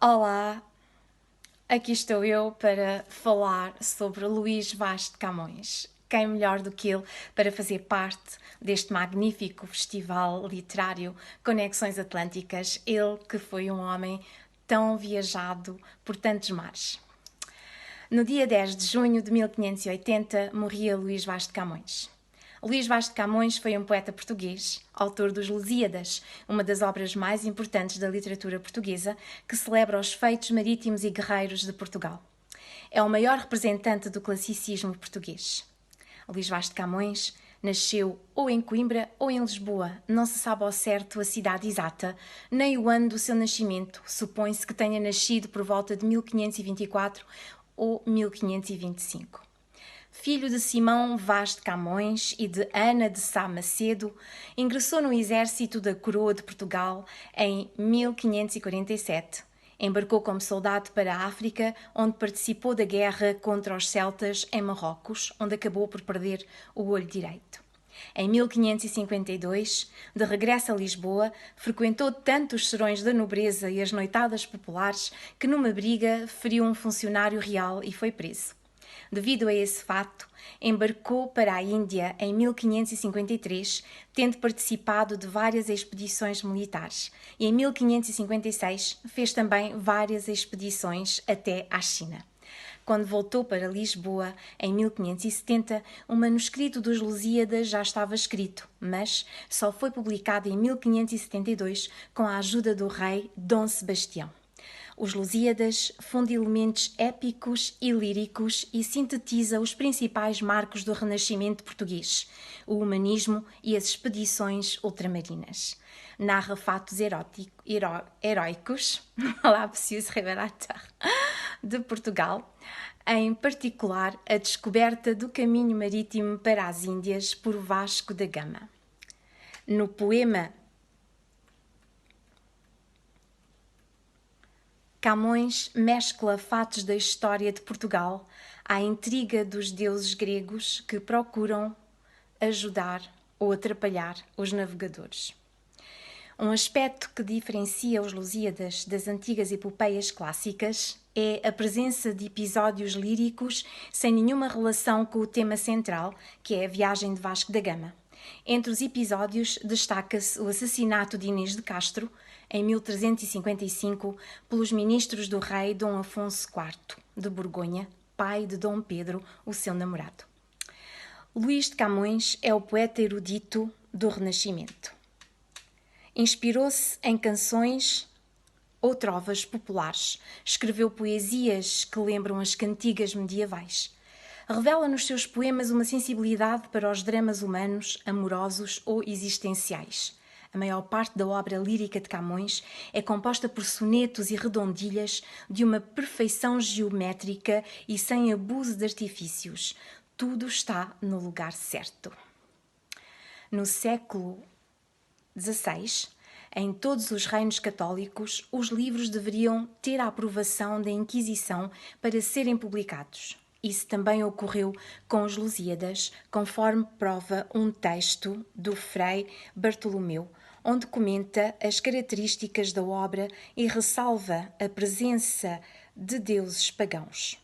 Olá, aqui estou eu para falar sobre Luís Vaz de Camões. Quem melhor do que ele para fazer parte deste magnífico festival literário Conexões Atlânticas, ele que foi um homem tão viajado por tantos mares. No dia 10 de junho de 1580 morria Luís Vaz de Camões. Luís Vaz de Camões foi um poeta português, autor dos Lusíadas, uma das obras mais importantes da literatura portuguesa, que celebra os feitos marítimos e guerreiros de Portugal. É o maior representante do classicismo português. Luís Vaz de Camões nasceu ou em Coimbra ou em Lisboa. Não se sabe ao certo a cidade exata, nem o ano do seu nascimento. Supõe-se que tenha nascido por volta de 1524 ou 1525. Filho de Simão Vaz de Camões e de Ana de Sá Macedo, ingressou no exército da Coroa de Portugal em 1547. Embarcou como soldado para a África, onde participou da guerra contra os celtas em Marrocos, onde acabou por perder o olho direito. Em 1552, de regresso a Lisboa, frequentou tanto os serões da nobreza e as noitadas populares que numa briga feriu um funcionário real e foi preso. Devido a esse fato, embarcou para a Índia em 1553, tendo participado de várias expedições militares, e em 1556 fez também várias expedições até à China. Quando voltou para Lisboa, em 1570, o manuscrito dos Lusíadas já estava escrito, mas só foi publicado em 1572 com a ajuda do rei Dom Sebastião. Os Lusíadas funde elementos épicos e líricos e sintetiza os principais marcos do Renascimento português, o humanismo e as expedições ultramarinas. Narra fatos heróicos, de Portugal, em particular a descoberta do caminho marítimo para as Índias por Vasco da Gama. No poema Camões mescla fatos da história de Portugal à intriga dos deuses gregos que procuram ajudar ou atrapalhar os navegadores. Um aspecto que diferencia os Lusíadas das antigas epopeias clássicas é a presença de episódios líricos sem nenhuma relação com o tema central, que é a viagem de Vasco da Gama. Entre os episódios destaca-se o assassinato de Inês de Castro, em 1355, pelos ministros do rei Dom Afonso IV de Borgonha, pai de Dom Pedro, o seu namorado. Luís de Camões é o poeta erudito do Renascimento. Inspirou-se em canções ou trovas populares. Escreveu poesias que lembram as cantigas medievais. Revela nos seus poemas uma sensibilidade para os dramas humanos, amorosos ou existenciais. A maior parte da obra lírica de Camões é composta por sonetos e redondilhas de uma perfeição geométrica e sem abuso de artifícios. Tudo está no lugar certo. No século XVI, em todos os reinos católicos, os livros deveriam ter a aprovação da Inquisição para serem publicados. Isso também ocorreu com os Lusíadas, conforme prova um texto do Frei Bartolomeu, onde comenta as características da obra e ressalva a presença de deuses pagãos,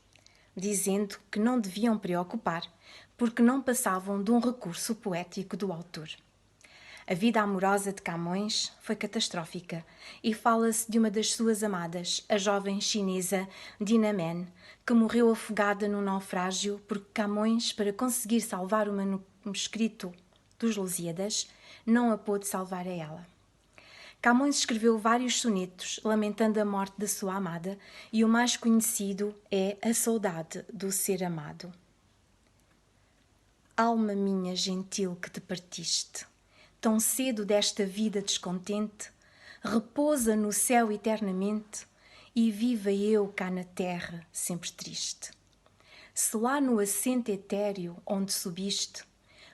dizendo que não deviam preocupar, porque não passavam de um recurso poético do autor. A vida amorosa de Camões foi catastrófica e fala-se de uma das suas amadas, a jovem chinesa Dinah Man, que morreu afogada num naufrágio porque Camões, para conseguir salvar o manuscrito dos Lusíadas, não a pôde salvar a ela. Camões escreveu vários sonetos lamentando a morte da sua amada e o mais conhecido é A Saudade do Ser Amado. Alma minha gentil que te partiste, tão cedo desta vida descontente, repousa no céu eternamente e viva eu cá na terra sempre triste. Se lá no assento etéreo onde subiste,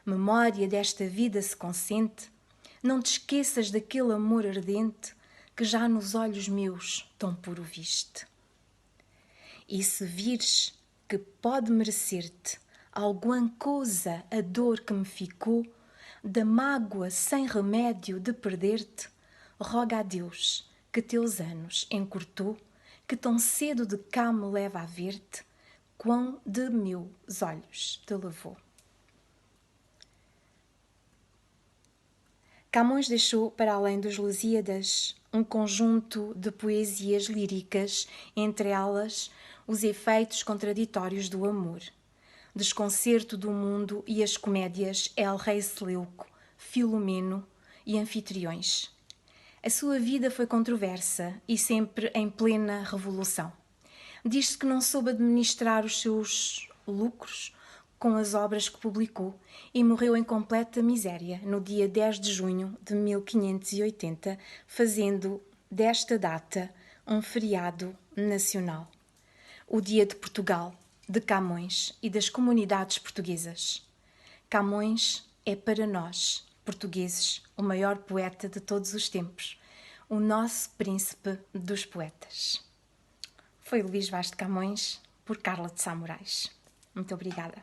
memória desta vida se consente, não te esqueças daquele amor ardente que já nos olhos meus tão puro viste. E se vires que pode merecer-te alguma coisa a dor que me ficou, da mágoa sem remédio de perder-te, roga a Deus que teus anos encurtou, que tão cedo de cá me leva a ver-te, quão de meus olhos te levou. Camões deixou, para além dos Lusíadas, um conjunto de poesias líricas, entre elas os efeitos contraditórios do amor, Desconcerto do Mundo e as comédias El Rei Seleuco, Filomeno e Anfitriões. A sua vida foi controversa e sempre em plena revolução. Diz-se que não soube administrar os seus lucros com as obras que publicou e morreu em completa miséria no dia 10 de junho de 1580, fazendo desta data um feriado nacional. O Dia de Portugal, de Camões e das comunidades portuguesas. Camões é para nós, portugueses, o maior poeta de todos os tempos, o nosso príncipe dos poetas. Foi Luís Vaz de Camões, por Carla de Sá Moraes. Muito obrigada.